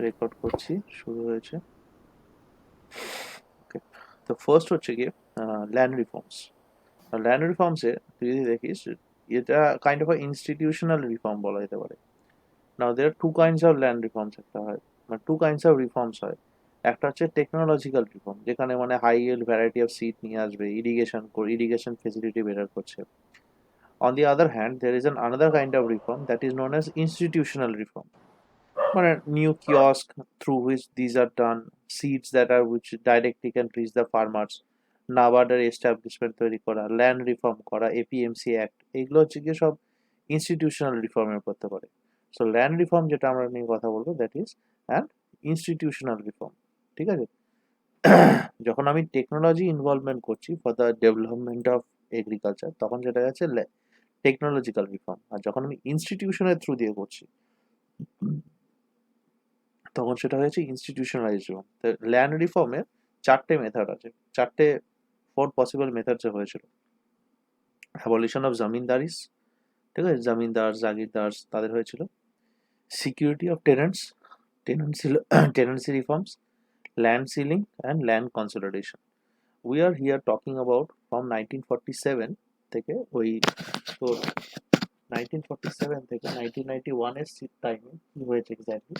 Record করছি, শুরু হয়েছে। ওকে, তো ফার্স্ট হচ্ছে গিয়ে ল্যান্ড রিফর্মস। ল্যান্ড রিফর্মসে তুই যদি দেখিস, এটা কাইন্ড অফ ইনস্টিটিউশনাল রিফর্ম বলা যেতে পারে। Now there two kinds of land reforms একটা হয়, মানে টু কাইন্ডস অফ রিফর্মস হয়। একটা হচ্ছে টেকনোলজিক্যাল রিফর্ম, যেখানে মানে high yield variety of seed নিয়ে আসবে, ইরিগেশন ফেসিলিটি বেটার করছে। On the other hand, there is another kind of reform that is known as institutional reform. মানে new kiosk through which these are done, seeds that are which directly can reach the farmers, নাবার্ডের establishment তৈরি করা, land reform করা, APMC act, এগুলো হচ্ছে গিয়ে সব institutional রিফর্মের করতে পারে। সো ল্যান্ড রিফর্ম যেটা আমরা নিয়ে কথা বলবো, that is and institutional reform. ঠিক আছে, যখন আমি টেকনোলজি ইনভলভমেন্ট করছি for the development of agriculture, তখন সেটা হচ্ছে টেকনোলজিক্যাল রিফর্ম। আর যখন আমি ইনস্টিটিউশনের থ্রু দিয়ে করছি, তখন সেটা হয়েছে ইনস্টিটিউশনালাইজ রিফর্ম। ল্যান্ড রিফর্মের চারটে মেথড আছে, চারটে ফোর পসিবল মেথডসে হয়েছিল। অ্যাবলিশন অফ জমিনদারিস, ঠিক আছে, জমিনদার জাগিরদার তাদের হয়েছিল। Security of tenets, tenancy tenancy reforms, land ceiling and land consolidation. We are here talking about from 1947 থেকে ওই তোর 1947 থেকে 1991 এর টাইমে কি হয়েছে এক্স্যাক্টলি,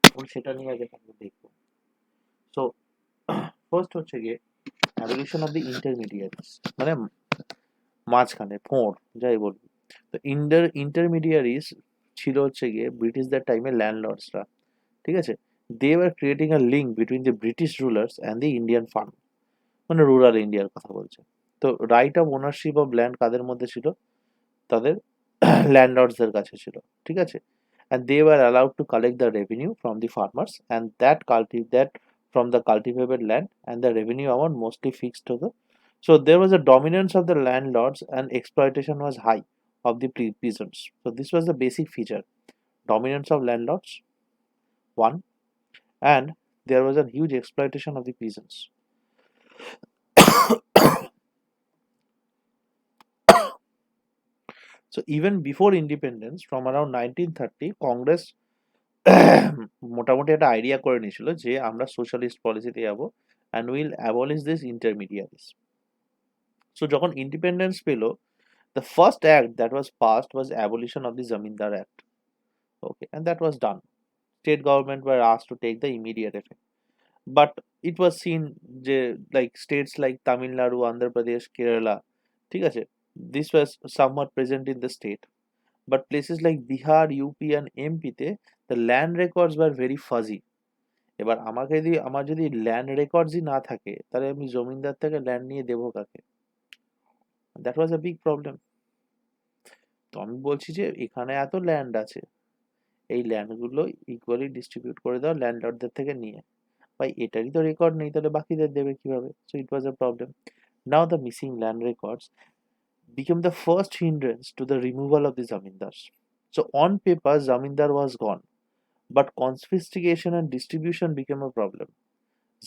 এবং সেটা নিয়ে আগে আমরা দেখবো। সো ফার্স্ট হচ্ছে গিয়ে অ্যাবলিশন অফ দি ইন্টারমিডিয়ারিজ, মানে মাঝখানে ফোঁড় যাই বলবি। তো ইন্টারমিডিয়ারিজ ছিল হচ্ছে গিয়ে ব্রিটিশদের টাইমে ল্যান্ডলর্ডসরা। ঠিক আছে, they were creating a link between the British rulers and the Indian farm, মানে রুরাল ইন্ডিয়ার কথা বলছে। তো right of ownership of land কাদের মধ্যে ছিল? তাদের ল্যান্ডলর্ডসদের কাছে ছিল। ঠিক আছে, and they were allowed to collect the revenue from the farmers, and that from the cultivated land, and the revenue amount mostly fixed to the. So there was a dominance of the landlords and exploitation was high of the peasants. So this was the basic feature: dominance of landlords, one, and there was a huge exploitation of the peasants. So even before independence, from around 1930, Congress মোটামুটি একটা idea করে নিয়েছিল যে আমরা socialist পলিসিতে যাবো, and will abolish this intermediaries. So যখন independence পেল, the first act that was passed was abolition of the zamindar act. Okay, and that was done. State government were asked to take the immediate effect, but it was seen যে like states like Tamil Nadu, Andhra Pradesh, Kerala, ঠিক আছে, this was somewhat present in the state, but places like Bihar, UP and MP তে the land records were very fuzzy। এবার আমার যদি land রেকর্ডসই না থাকে, তাহলে আমি জমিনদার থেকে ল্যান্ড নিয়ে দেবো কাকে? That was a big problem. তো আমি বলছি যে এখানে এত ল্যান্ড আছে, এই ল্যান্ডগুলো ইকুয়ালি ডিস্ট্রিবিউট করে দাও ল্যান্ডলর্ডদের থেকে নিয়ে। ভাই এটারই তো রেকর্ড নেই, তাহলে বাকিদের দেবে কিভাবে? So it was a problem. Now the missing land records became the first hindrance to the removal of the zamindars. So on paper, zamindar was gone, but confiscation and distribution became a problem.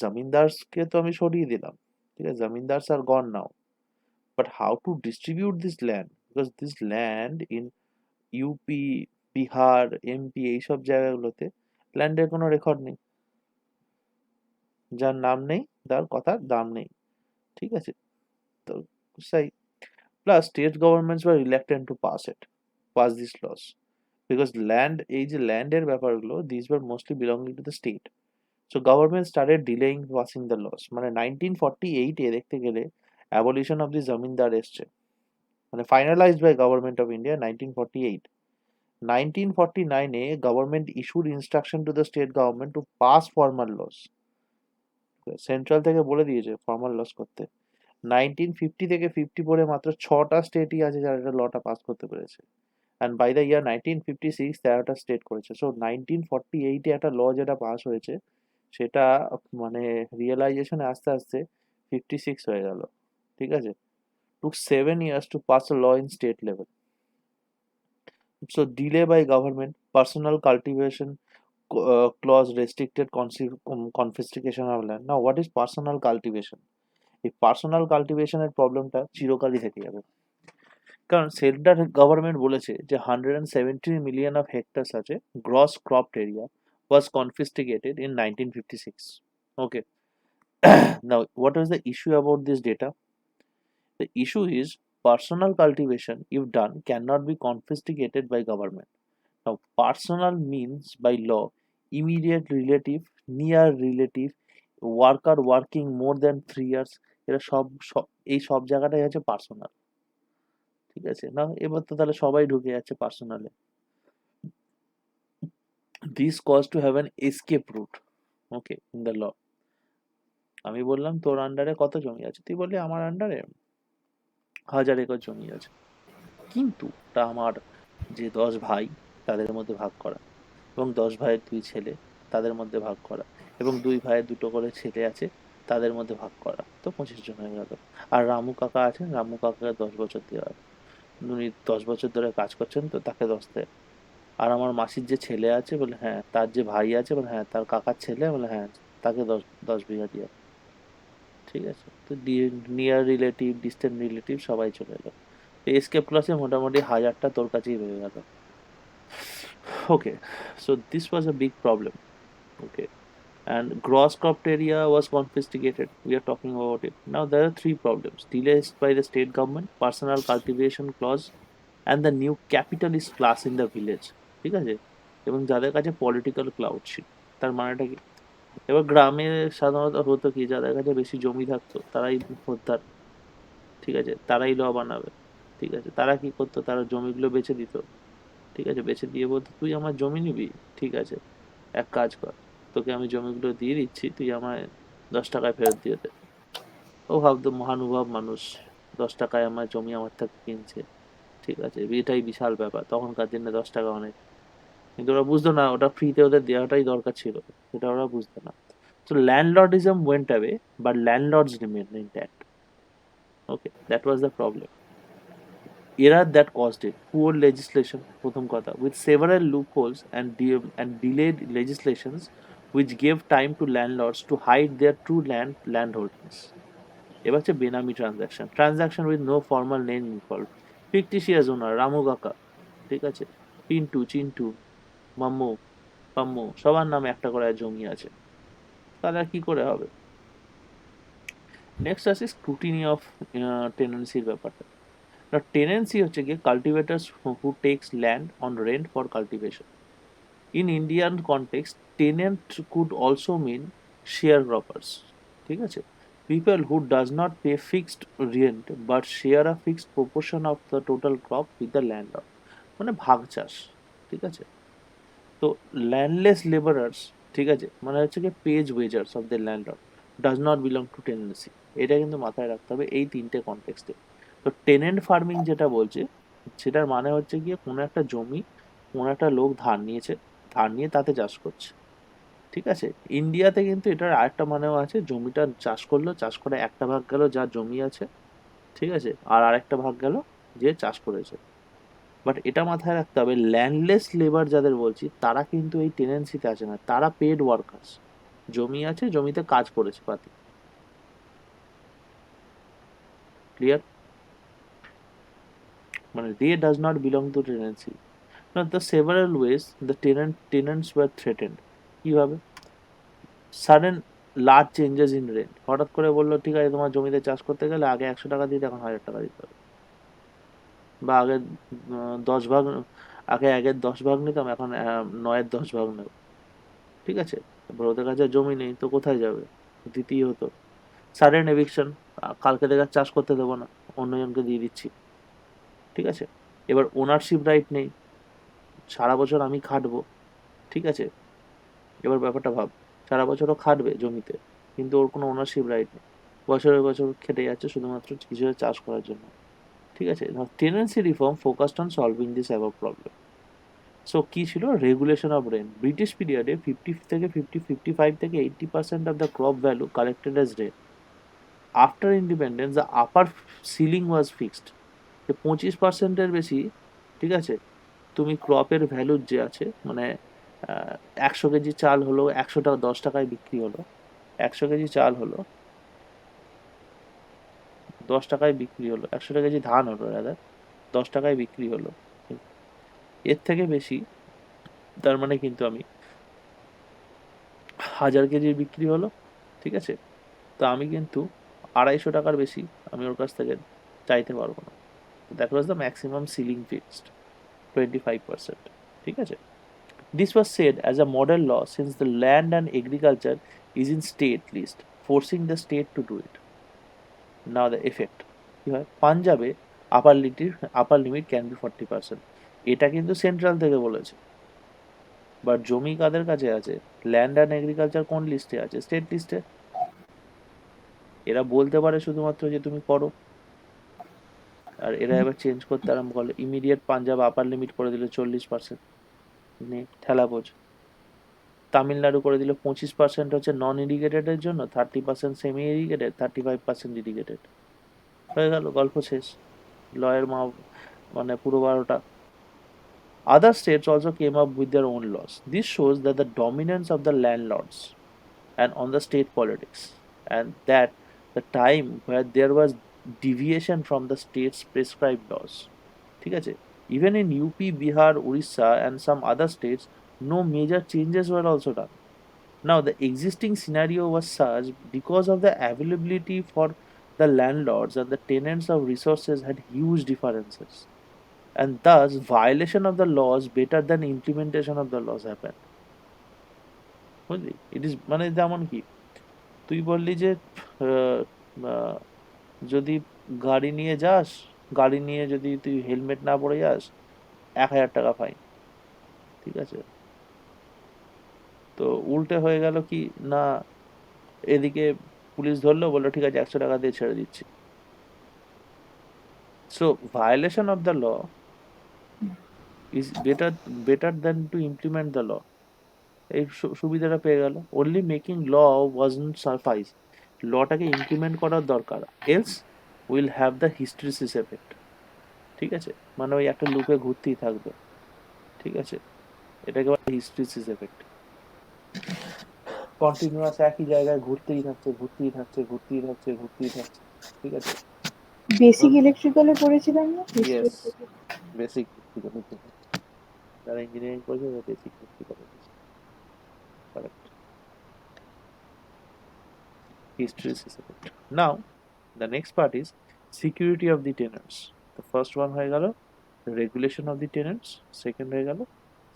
জামিনদারকে তো আমি সরিয়ে দিলাম, ঠিক আছে, zamindars are gone now, but how to distribute this land, because this land in UP, Bihar, MP এইসব জায়গাগুলোতে ল্যান্ডের কোনো রেকর্ড নেই। যার নাম নেই তার কথার দাম নেই। ঠিক আছে, তো সেই plus state governments were reluctant to pass this laws, because land, এই যে ল্যান্ডের ব্যাপারগুলো, this were mostly belonging to the state. So government started delaying passing the laws. মানে 1948 এ দেখতে গেলে abolition of the জমিনদার এসছে, মানে finalized by government of India 1948. 1949 A government issued instruction to the state government to pass formal laws. Central থেকে বলে দিয়েছে formal loss করতে। 1950 থেকে 54 এ মাত্র 6টা স্টেটই আছে যারা এটা লটা পাস করতে পেরেছে, অ্যান্ড বাই দ্য ইয়ার 1956 13টা স্টেট করেছে। সো 1948 এ একটা ল যেটা পাস হয়েছে, সেটা মানে রিয়েলাইজেশনে আস্তে আস্তে 56 হয়ে গেল। ঠিক আছে, took 7 years to pass a law in state level. So delay by government, personal cultivation clause restricted confiscation of land. Now what is personal cultivation? এই পার্সোনাল কাল্টিভেশনের প্রবলেমটা চিরকালই থেকে যাবে, কারণ সেন্ট্রাল গভর্নমেন্ট বলেছে যে 170 মিলিয়ন অফ হেক্টার্স আছে gross cropped area, was confiscated in 1956. Okay. Now, what is the issue about this data? The issue is personal cultivation, if done, cannot be confiscated by government. Now, personal means by law immediate relative, near relative, worker working more than 3 years, এরা এই সব জায়গাটাই হচ্ছে personal. ঠিক আছে না, এবার তো তাহলে সবাই ঢুকে যাচ্ছে পার্সোনালে। This cause to have an escape route, okay, in the law. আমি বললাম তোর আন্ডারে কত জমি আছে, তুই বললি আমার আন্ডারে 1000 একর জমি আছে, কিন্তু তা আমার যে 10 ভাই তাদের মধ্যে ভাগ করা, এবং 10 ভাইয়ের 2 ছেলে তাদের মধ্যে ভাগ করা, এবং 2 ভাইয়ের 2টো করে ছেলে আছে তাদের মধ্যে ভাগ করা, তো 25 জন হয়ে গেল। আর রামু কাকা আছেন, রামু কাকাকে 10 বছর দেওয়া হয়, উনি 10 বছর ধরে কাজ করছেন, তো তাকে 10 দেয়। আর আমার মাসির যে ছেলে আছে, বলে হ্যাঁ, তার যে ভাই আছে, বলে হ্যাঁ, তার কাকার ছেলে, বলে হ্যাঁ, তাকে 10 বিঘা দিয়ে। ঠিক আছে, তো নিয়ার রিলেটিভ, ডিস্টেন্ট রিলেটিভ সবাই চলে এলো। এসকে প্লাসে মোটামুটি 1000টা তোর কাছেই হয়ে গেল। Okay, so this was a big problem. Okay, and gross cropped area was confiscated. We are talking about it. Now there are three problems: delays by the state government, personal cultivation clause, and the new capitalist class in the village. ঠিক আছে, এবং যাদের কাছে political cloud ছিল। তার মানেটা কি? এবার গ্রামে সাধারণত হতো কি, যাদের কাছে বেশি জমি থাকতো তারাই হোদ্ধার। ঠিক আছে, তারাই ল বানাবে। ঠিক আছে, তারা কি করতো, তারা জমিগুলো বেচে দিত। ঠিক আছে, বেচে দিয়ে বলতো তুই আমার জমি নিবি, ঠিক আছে, এক কাজ কর, তোকে আমি জমিগুলো দিয়ে দিচ্ছি, তুই আমায় 10 টাকায় ফেরত দিয়ে দে। ও ভাবতো মহানুভব মানুষ, 10 টাকায় আমার জমি আমার থেকে কিনছে। ঠিক আছে, এটাই বিশাল ব্যাপার, তখনকার দিনে 10 টাকা অনেক। কিন্তু ওরা বুঝতো না ওটা ফ্রিতে ওদের দেওয়াটাই দরকার ছিল, সেটা ওরা বুঝতো না। So landlordism went away, but landlords remained intact. Okay, that was the problem. Era that caused it: poor legislation, প্রথম কথা, with several loopholes and delayed legislations which gave time to landlords to hide their true landholdings. এবার হচ্ছে benami transaction with no formal name involve, fictitious owner, Ramu কাকা, ঠিক আছে, পিন্টু, চিন্টু, মাম্মু, পাম্মু, সবার নামে একটা করে জমি আছে, তাহলে আর কি করে হবে? নেক্সট আছে স্ক্রুটিনি অফ টেনেন্সির ব্যাপারটা। না, টেনেন্সি হচ্ছে গিয়ে cultivators who takes land on rent for cultivation. In Indian context tenant could also mean share croppers. ঠিক আছে, people who does not pay fixed rent but share a fixed proportion of the total crop with the landlord, মানে ভাগ চাষ। ঠিক আছে, তো landless labourers, ঠিক আছে, মানে হচ্ছে কি page wagers of the landlord does not belong to tenancy. এটা কিন্তু মাথায় রাখতে হবে এই তিনটে কনটেক্সটে। তো টেনেন্ট ফার্মিং যেটা বলছে, সেটার মানে হচ্ছে গিয়ে কোনো একটা জমি কোনো একটা লোক ধার নিয়েছে, ধার নিয়ে তাতে চাষ করছে। ঠিক আছে, ইন্ডিয়াতে কিন্তু এটার আরেকটা মানেও আছে, জমিটা চাষ করলো, চাষ করে একটা ভাগ গেল যার জমি আছে, ঠিক আছে, আর আরেকটা ভাগ গেল যে চাষ করেছে। বাট এটা মাথায় রাখতে হবে, ল্যান্ডলেস লেবার যাদের বলছি তারা কিন্তু এই টেনেন্সিতে আছে না, তারা পেড ওয়ার্কার্স, জমি আছে, জমিতে কাজ করেছে পাতি। ক্লিয়ার? মানে they does not belong to tenancy. না, the several ways the tenants were threatened. কিভাবে? Sudden large changes in rent, হঠাৎ করে বললো ঠিক আছে তোমার জমিতে চাষ করতে গেলে আগে 100 টাকা দিতে, এখন 1000 টাকা দিতে হবে। বা আগে 10 ভাগ, আগে 1/10 ভাগ নিতাম, এখন 9/10 ভাগ নেব। ঠিক আছে, এবার ওদের কাছে জমি নেই তো কোথায় যাবে, দিতেই হতো। সাডেন এভিকশন, কালকে থেকে আর চাষ করতে দেবো না, অন্যজনকে দিয়ে দিচ্ছি। ঠিক আছে, এবার ওনারশিপ রাইট নেই, সারা বছর আমি খাটবো। ঠিক আছে, এবার ব্যাপারটা ভাব, সারা বছরও খাটবে জমিতে, কিন্তু ওর কোনো ওনারশিপ রাইট নেই, বছরের বছর খেটে যাচ্ছে শুধুমাত্র কিছু চাষ করার জন্য। ঠিক আছে, tenancy reform focused on solving this above problem. So কি ছিল? Regulation of rent. ব্রিটিশ পিরিয়ডে 55 থেকে 80% of the crop value collected as rent. After independence the upper ceiling was fixed, যে 25%-এর বেশি, ঠিক আছে, তুমি ক্রপের ভ্যালু যে আছে, মানে 100 কেজি চাল হলো 100 টাকা, 10 টাকায় বিক্রি হলো, 100 কেজি চাল হলো 10 টাকায় বিক্রি হলো, 100 কেজি ধান হলো দাদা, 10 টাকায় বিক্রি হলো, এর থেকে বেশি, তার মানে কিন্তু আমি 1000 কেজির বিক্রি হলো, ঠিক আছে? তো আমি কিন্তু 250 টাকার বেশি আমি ওর কাছ থেকে চাইতে পারবো না। That was the maximum ceiling fixed, 25%, ঠিক আছে? This was said as a model law since the land and agriculture is in state list, forcing the state to do it. Now the effect কি হয়, পাঞ্জাবে আপার limit can be 40%, এটা কিন্তু central থেকে বলেছে, but জমি কাদের কাছে আছে? ল্যান্ড অ্যান্ড এগ্রিকালচার কোন লিস্টে আছে? স্টেট লিস্টে। এরা বলতে পারে শুধুমাত্র যে তুমি করো, আর এরা এবার চেঞ্জ করতে আরম্ভ করলো, ইমিডিয়েট পাঞ্জাব আপার লিমিট করে দিল 40%, নে ঠেলা বোঝ। তামিলনাড়ু করে দিল 25% হচ্ছে নন ইরিগেটেডের জন্য, 30% সেমি ইরিগেটেড, 35% ইরিগেটেড। হয়ে গেল, গল্প শেষ। লয়ের মানে পুরো 12টা। Other states also came up with their own laws. This shows that the dominance of the landlords and on the state politics, and that the time where there was deviation from the state's prescribed laws. ঠিক আছে? Even in UP, Bihar, Orissa and some other states, no major changes were also done. Now, the existing scenario was such because of the availability for the landlords and the tenants of resources had huge differences, and thus violation of the laws better than implementation of the laws happened. বুঝলি? It is মানে যেমন কি, তুই বললি যে আহ, আহ, যদি গাড়ি নিয়ে যাস, গাড়ি নিয়ে যদি তুই হেলমেট না পরে যাস, 1000 টাকা ফাইন, ঠিক আছে? তো উল্টে হয়ে গেল কি না, এদিকে পুলিশ ধরলো, বললো ঠিক আছে 100 টাকা দিয়ে ছেড়ে দিচ্ছি। So violation of the law is better than to implement the law. এই সুবিধাটা পেয়ে গেল। Only making law wasn't suffice, লটাকে ইমপ্লিমেন্ট করার দরকার, else will have the hysteresis effect, ঠিক আছে? মানে ওই একটা লুপে ঘুরতেই থাকবে, ঠিক আছে? এটাকে বলে হিস্ট্রিসিস এফেক্ট। কন্টিনিউয়াস একই জায়গায় ঘুরতেই থাকছে, ঘুরতেই থাকছে, ঘুরতেই থাকছে, ঘুরতেই থাকছে, ঠিক আছে? বেসিক ইলেকট্রিক্যালে পড়েছিলাম না ইয়েস, হিস্ট্রি? বেসিক ইলেকট্রিক্যাল, যারা ইঞ্জিনিয়ারিং করেছে তারা basic electrical, correct, hysteresis effect. Now the next part is security of the tenants. The first one হয়ে গেল regulation of the tenants, second হয়ে গেল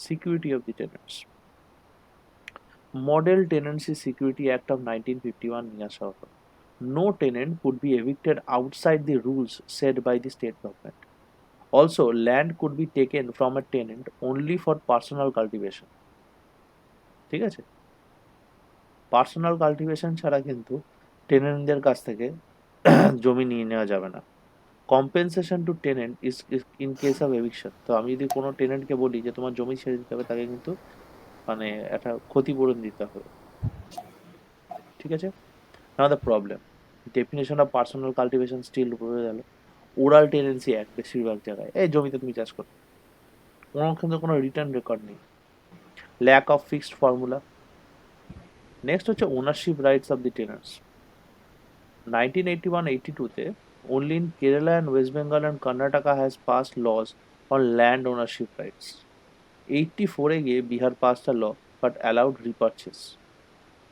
security of the tenants. Model Tenancy Security Act of 1951 নিয়ে আসা হলো। No tenant could be evicted outside the rules set by the state government. Also, land could be taken from a tenant only for personal cultivation. ঠিক আছে? Personal cultivation ছাড়া কিন্তু টেনেন্টদের কাছ থেকে জমি নিয়ে নেওয়া যাবে না। Compensation two tenant is in case of eviction. তো আমি যদি কোনো টেনেন্টকে বলি যে তোমার জমি ছেড়ে দিতে হবে, তাকে কিন্তু মানে একটা ক্ষতিপূরণ দিতে হবে, ঠিক আছে? Now the problem, definition of personal cultivation still রয়ে গেল। ওরাল টেনেন্সি অ্যাক্ট বেশিরভাগ জায়গায়, এই জমিতে তুমি চাষ করো, কোনো কিন্তু কোনো রিটার্ন রেকর্ড নেই, lack of fixed formula. Next হচ্ছে ownership rights of the tenures. 1981-82 only in Kerala and West Bengal and Karnataka has passed laws on land ownership rights. 84 গিয়ে Bihar passed a law but allowed repurchase.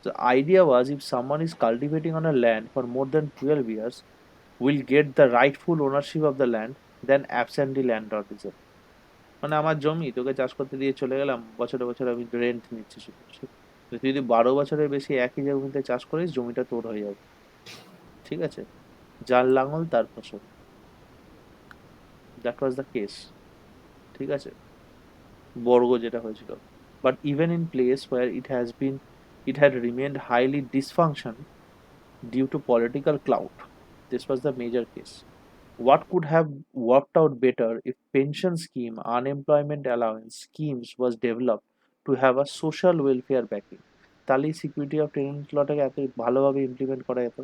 The idea was if someone is cultivating on a land for more than 12 years, will get the rightful ownership of the land, then absent the landlordism. মানে আমার জমি তোকে চাষ করতে দিয়ে চলে গেলাম, বছরে বছরে আমি রেন্ট নিচ্ছি শুধু। তুই যদি 12 বছরের বেশি একই জমিতে চাষ করিস, জমিটা তোর হয়ে যাবে, ঠিক আছে? যার লাঙল তার ফসল, দ্যাট ওয়াজ দ্য কেস, ঠিক আছে? বর্গ যেটা হয়েছিল। But even in place where it had remained highly dysfunction due to political clout, this was the major case. What could have worked out better if pension scheme, unemployment allowance schemes was developed to have a social welfare backing? তাহলে security of tenant লটাকে এত ভালোভাবে implement করা যেত।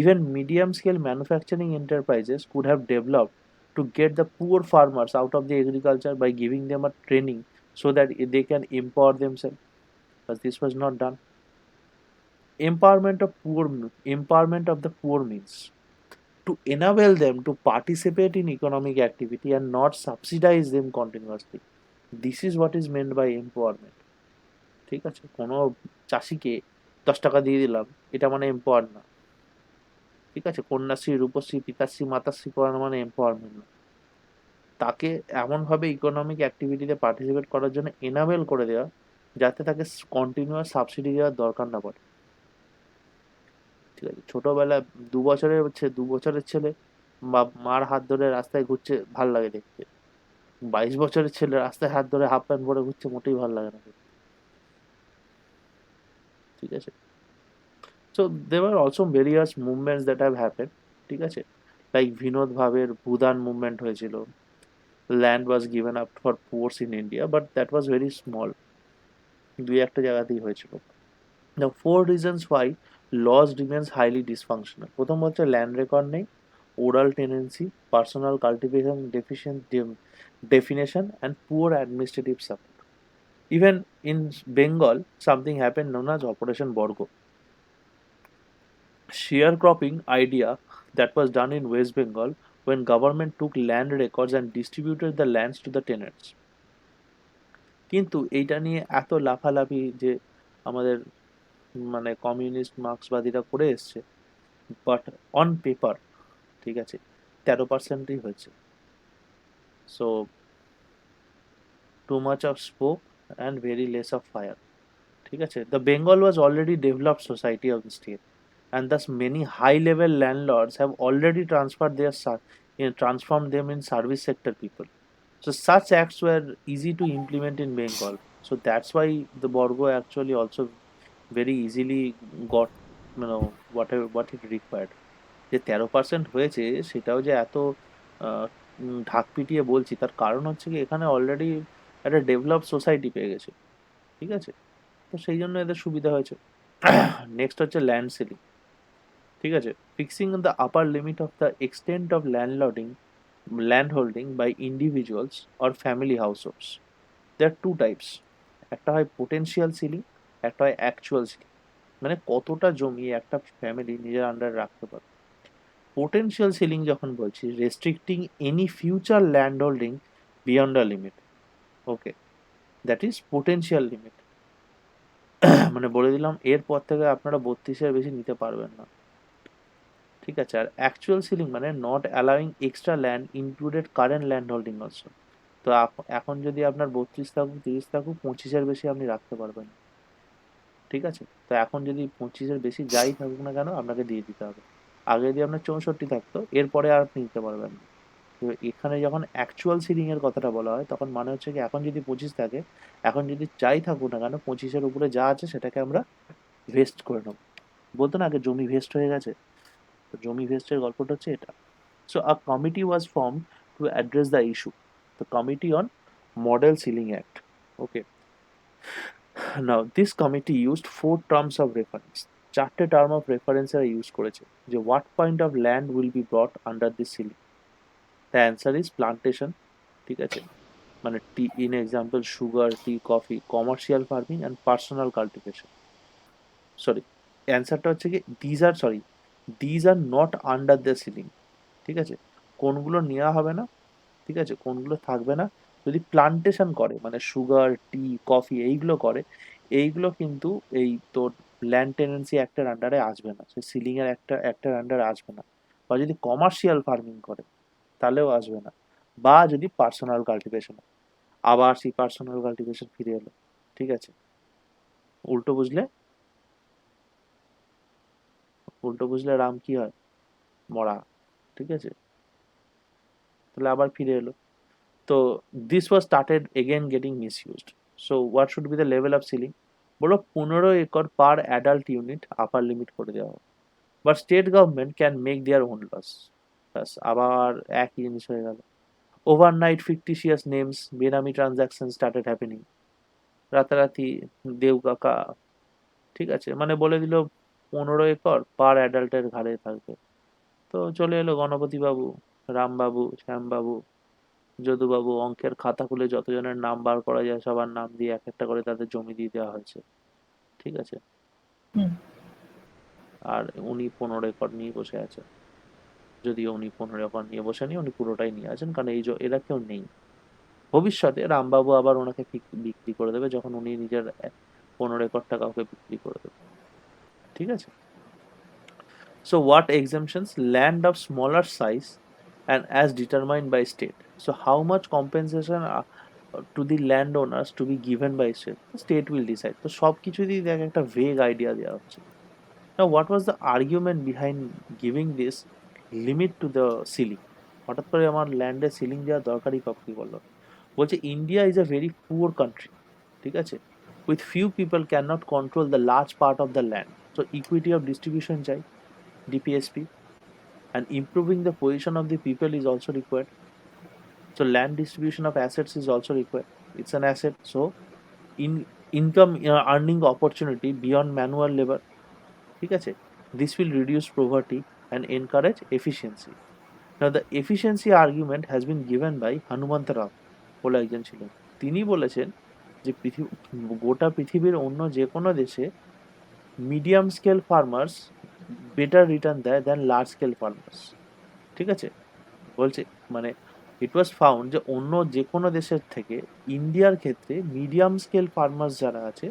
Even medium scale manufacturing enterprises could have developed to get the poor farmers out of the agriculture by giving them a training so that they can empower themselves. But this was not done. Empowerment of the poor means to enable them to participate in economic activity and not subsidize them continuously. This is what is meant by empowerment. ঠিক আছে? কোনো চাষিকে 10 টাকা দিয়ে দিলাম, এটা মানে empower না। ঠিক আছে? কন্যাশ্রী, রূপশ্রী, পিতাশ্রী, মাতাশ্রী করানো মানে এম্পাওয়ারমেন্ট না। তাকে এমনভাবে ইকোনমিক অ্যাক্টিভিটিতে পার্টিসিপেট করার জন্য এনাবেল করে দেওয়া, যাতে তাকে কন্টিনিউয়াস সাবসিডি দেওয়ার দরকার না পড়ে। ঠিক আছে? ছোটবেলায় 2 বছরের ছেলে মার হাত ধরে রাস্তায় ঘুরছে, ভাল লাগে দেখতে। 22 বছরের ছেলে রাস্তায় হাত ধরে হাফ প্যান্ট পরে ঘুরছে, মোটেই ভালো লাগে না দেখতে। ঠিক আছে? So there were also various movements that have happened. ঠিক আছে? Like বিনোদ ভাবের ভূদান মুভমেন্ট হয়েছিল। Land was given up for poor in India, but that was very small. দুই একটা জায়গাতেই হয়েছিল। Now, 4 reasons why laws remains highly dysfunctional. প্রথম হচ্ছে ল্যান্ড রেকর্ড নেই, oral tenancy, personal cultivation definition, and poor administrative support. Even in Bengal, something happened known as Operation Borgo. Sharecropping idea that was done in West Bengal when government took land records and distributed the lands to the tenants. কিন্তু এইটা নিয়ে এত লাফালাফি যে আমাদের মানে communist মার্ক্সবাদীরা করে এসছে, বাট অন পেপার, ঠিক আছে, 13%ই হয়েছে। So too much of smoke and very less of fire. ঠিক আছে? The Bengal was already developed society of the state, and thus many high-level landlords have already transformed them in service sector people. So such acts were easy to implement in Bengal. So that's why the Borgo actually also very easily got, what it required. যে 13% হয়েছে, সেটাও যে এত ঢাক পিটিয়ে বলছি, তার কারণ হচ্ছে কি এখানে অলরেডি একটা ডেভেলপ সোসাইটি পেয়ে গেছে। ঠিক আছে? তো সেই জন্য এদের সুবিধা হয়েছে। নেক্সট হচ্ছে ল্যান্ড সিলিং। ঠিক আছে? Fixing the upper limit of the extent of land holding by individuals or family households. There two types. একটা হয় পোটেনশিয়াল সিলিং, একটা হয় অ্যাকচুয়াল সিলিং। মানে কতটা জমি একটা ফ্যামিলি নিজের আন্ডারে রাখতে পারে। পোটেনশিয়াল সিলিং যখন বলছি, রেস্ট্রিক্টিং any future land holding beyond a limit. Okay, that is potential limit. মানে বলে দিলাম এরপর থেকে আপনারা 32-এর বেশি নিতে পারবেন না। ঠিক আছে? আর অ্যাকচুয়াল সিলিং মানে not allowing extra land included current land holding also. তো এখন যদি আপনার 32 থাকুক, 30 থাকুক, 25-এর বেশি আপনি রাখতে পারবেন না। ঠিক আছে? তো এখন যদি 25-এর বেশি যাই থাকুক না কেন, আপনাকে দিয়ে দিতে হবে। আগে যদি আপনার 64 থাকতো, এরপরে আর আপনি নিতে পারবেন না। তো এখানে যখন অ্যাকচুয়াল সিলিং এর কথাটা বলা হয়, তখন মানে হচ্ছে কি এখন যদি 25 থাকে, এখন যদি যাই থাকুক না কেন, 25-এর উপরে যা আছে সেটাকে আমরা ভেস্ট করে নেব। বলতো না আগে জমি ভেস্ট হয়ে গেছে, তো জমি ভেস্টের গল্পটা হচ্ছে এটা। So a committee was form to address the issue, the committee on model ceiling act. Okay, now this committee used 4 terms of reference. 4টে টার্ম অফ রেফারেন্স এরা ইউজ করেছে যে what point of land will be brought under this ceiling. The answer is plantation. ঠিক আছে? মানে tea, in example sugar, tea, coffee, commercial farming and personal cultivation. Sorry, অ্যান্সারটা হচ্ছে কি these are not under the ceiling. ঠিক আছে? কোনগুলো নেওয়া হবে না, ঠিক আছে, কোনগুলো থাকবে না, যদি প্লান্টেশন করে মানে সুগার, টি, কফি এইগুলো করে, এইগুলো কিন্তু এই তোর ল্যান্ড টেনেন্সি অ্যাক্টের আন্ডারে আসবে না, সে সিলিং এর অ্যাক্টের আন্ডারে আসবে না। বা যদি কমার্শিয়াল ফার্মিং করে তাহলেও আসবে না। বা যদি পার্সোনাল কাল্টিভেশন, আবার সেই পার্সোনাল কাল্টিভেশন ফিরে এলো। ঠিক আছে? উল্টো বুঝলে, উল্টো বুঝলে রাম কি হয়? মরা। ঠিক আছে? তাহলে আবার ফিরে এলো। তো this was started again getting misused. So what should be the level of ceiling? বললো 15 acre per adult unit upper limit করে দেওয়া হবে, but state government can make their own laws. ব্যাস, আবার একই জিনিস হয়ে গেল। Overnight fictitious names, benami transaction started happening. রাতারাতি দেউ কাকা, ঠিক আছে, মানে বলে দিল 15 একর পার অ্যাডাল্টের ঘাড়ে থাকবে। তো চলে এলো গণপতি বাবু, রামবাবু, শ্যামবাবু, যদুবাবু, অঙ্কের খাতা খুলে যতজনের নাম বার করা যায় সবার নাম দিয়ে এক একটা করে তাদের জমি দিয়ে দেওয়া হয়েছে। ঠিক আছে? হুম। আর উনি 15 একর নিয়ে বসে আছেন। যদিও উনি 15 একর নিয়ে বসে নেই, উনি পুরোটাই নিয়ে আছেন, কারণ এই যে এরা কেউ নেই। ভবিষ্যতে রামবাবু আবার ওনাকে বিক্রি করে দেবে, যখন উনি নিজের 15 একরটা কাউকে বিক্রি করে দেবে, ঠিক আছে? So what exemptions? Land of smaller size and as determined by state. So how much compensation to the landowners to be given by state? The state will decide. তো সব কিছুতেই দেখ একটা vague idea দেওয়া হচ্ছে। Now what was the argument behind giving this limit to the ceiling? হঠাৎ করে আমার ল্যান্ডে সিলিং দেওয়ার দরকারই কি বললো? বলছে India is a very poor country, ঠিক আছে? With few people cannot control the large part of the land. So equity of distribution চাই, DPSP, and improving the position of the people is also required. So land distribution of assets is also required. It's an asset, so in income earning opportunity beyond manual labor, ঠিক আছে? This will reduce poverty and encourage efficiency. Now the efficiency argument has been given by Hanumanta Rao বলে একজন ছিলেন। তিনি বলেছেন যে গোটা পৃথিবীর অন্য যে কোনো দেশে medium scale farmers better return দেয় দেন লার্জ স্কেল ফার্মার্স, ঠিক আছে? বলছে মানে ইট ওয়াজ ফাউন্ড যে অন্য যে কোনো দেশের থেকে ইন্ডিয়ার ক্ষেত্রে মিডিয়াম স্কেল ফার্মার্স যারা আছে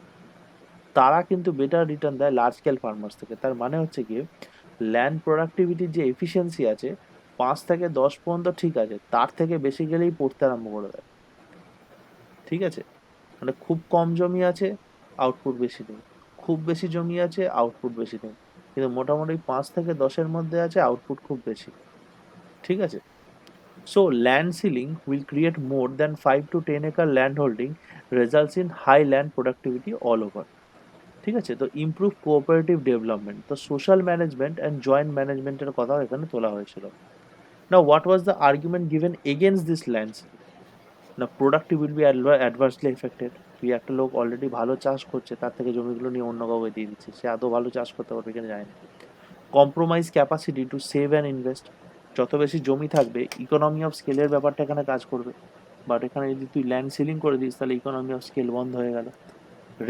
তারা কিন্তু বেটার রিটার্ন দেয় লার্জ স্কেল ফার্মার্স থেকে। তার মানে হচ্ছে গিয়ে ল্যান্ড প্রোডাক্টিভিটির যে এফিসিয়েন্সি আছে 5 থেকে 10 পর্যন্ত ঠিক আছে, তার থেকে বেশি গেলেই পড়তে আরম্ভ করে দেয়, ঠিক আছে? মানে খুব কম জমি আছে, আউটপুট বেশি নেই, খুব বেশি জমি আছে, আউটপুট বেশি নেই, কিন্তু মোটামুটি 5 থেকে 10-এর মধ্যে আছে, আউটপুট খুব বেশি, ঠিক আছে? So land ceiling will create more than 5 to 10 acre land holding results in high land productivity all over, ঠিক আছে? তো improve cooperative development, তো social management and joint management এর কথাও এখানে তোলা হয়েছিল। Now what was the argument given against this land ceiling? Now productivity will be adversely affected. তুই একটা লোক অলরেডি ভালো চাষ করছে, তার থেকে জমিগুলো নিয়ে অন্য কাউকে দিয়ে দিচ্ছে, সে আদৌ ভালো চাষ করতে পারবে কিনা জানি না। Compromise capacity to save and invest, যত বেশি জমি থাকবে ইকোনমি অফ স্কেলের ব্যাপারটা এখানে কাজ করবে, বাট এখানে যদি তুই ল্যান্ড সিলিং করে দিস তাহলে ইকোনমি অফ স্কেল বন্ধ হয়ে গেল।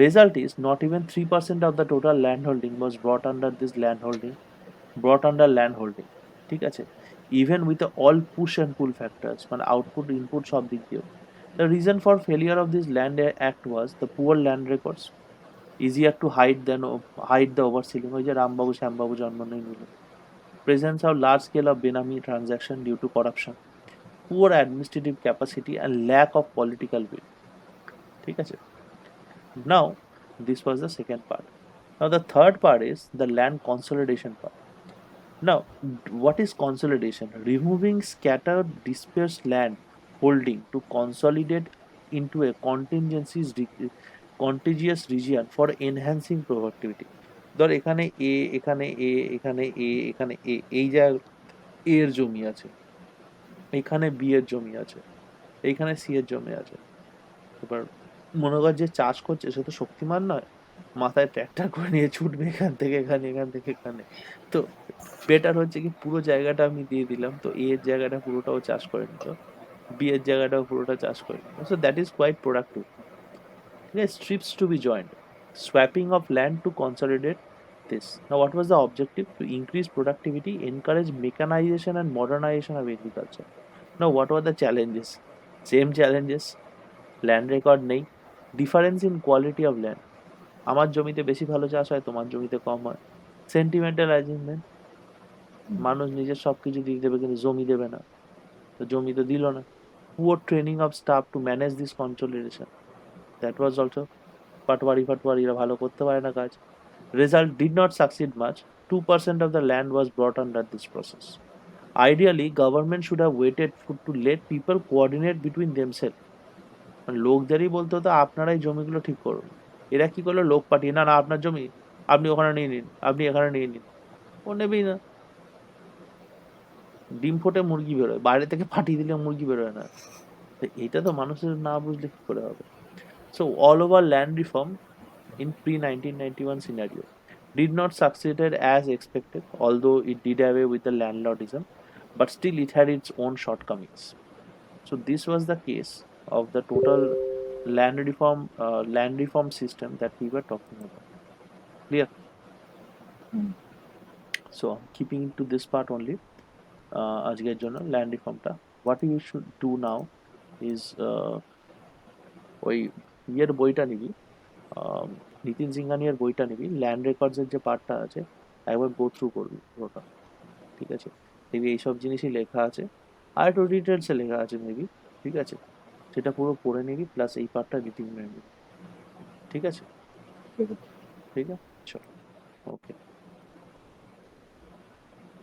Result is not even 3% of the total land holding was ব্রট under land holding, ঠিক আছে? Even with all push and pool factors, মানে আউটপুট ইনপুট সব দিক দিয়েও। The reason for failure of this land act was the poor land records, easier to hide the oversealing, ওই যে রামবাবু শ্যামবাবু জন্ম নেই নিল। Presence of large scale of Benami transaction due to corruption, poor administrative capacity and lack of political will, ঠিক আছে? Now this was the second part. Now the third part is the land consolidation part. Now what is consolidation? Removing scattered dispersed land holding to consolidate into a contiguous region for enhancing productivity. ধর এখানে এ, এখানে এ, এখানে এ, এখানে এ, এই জায়গা এ এর জমি আছে, এখানে বি এর জমি আছে, এইখানে সি এর জমি আছে। এবার মনে কর যে চাষ করছে সে তো শক্তিমান নয়, মাথায় ট্র্যাক্টর করে নিয়ে ছুটবে এখান থেকে এখানে, এখান থেকে এখানে। তো বেটার হচ্ছে কি পুরো জায়গাটা আমি দিয়ে দিলাম, তো এ এর জায়গাটা পুরোটাও চাষ করে নিল, বি এর জায়গাটাও পুরোটা চাষ করে নিল। So that is quite productive. ঠিক আছে? Strips to be joint, swapping of land to consolidate this. Now, what was the objective? To increase productivity, encourage mechanization and modernization of agriculture. Now, what were the challenges? Same challenges. Land record নেই, difference in quality of land. আমার জমিতে বেশি ভালো চাষ হয়, তোমার জমিতে কম হয়। সেন্টিমেন্টাল অ্যারেঞ্জমেন্ট, মানুষ নিজের সব কিছু দিয়ে দেবে কিন্তু জমি দেবে না, তো জমি তো দিল না। Poor training of staff to manage this consolidation, that was also পাটওয়ারিরা ভালো করতে পারে না কাজ। Result did not succeed much. 2% of the land was brought under this process. Ideally, government should have waited to let people coordinate between themselves. মানে লোকদেরই বলতে হতো আপনারাই জমিগুলো ঠিক করুন। এরা কি করলো, লোক পাঠিয়ে, না না আপনার জমি আপনি ওখানে নিয়ে নিন, আপনি এখানে নিয়ে নিন। ও নেবেই না। ডিম ফোটে মুরগি বেরোয়, বাইরে থেকে পাঠিয়ে দিলে মুরগি বেরোয় না। তো এটা তো মানুষের না বুঝলে কি করে হবে? So all over land reform in pre-1991 scenario did not succeed as expected, although it did away with the landlordism, but still it had its own shortcomings. So this was the case of the total land reform system that we were talking about. Clear? So keeping to this part only, আজকের জন্য land reform টা what you should do now is ওই ইয়ের বইটা নিবি, নিতিন সিংহানিয়ার বইটা নিবি, land রেকর্ডসের যে পার্টটা আছে একবার গো থ্রু করবি পুরোটা, ঠিক আছে? দেখবি এইসব জিনিসই লেখা আছে, আর একটু ডিটেলসে লেখা আছে মেবি, ঠিক আছে? সেটা পুরো পড়ে নিবি, প্লাস এই পার্টটা রিডিং মেরে নিবি, ঠিক আছে? ঠিক আছে। ঠিক আছে, চল, ওকে।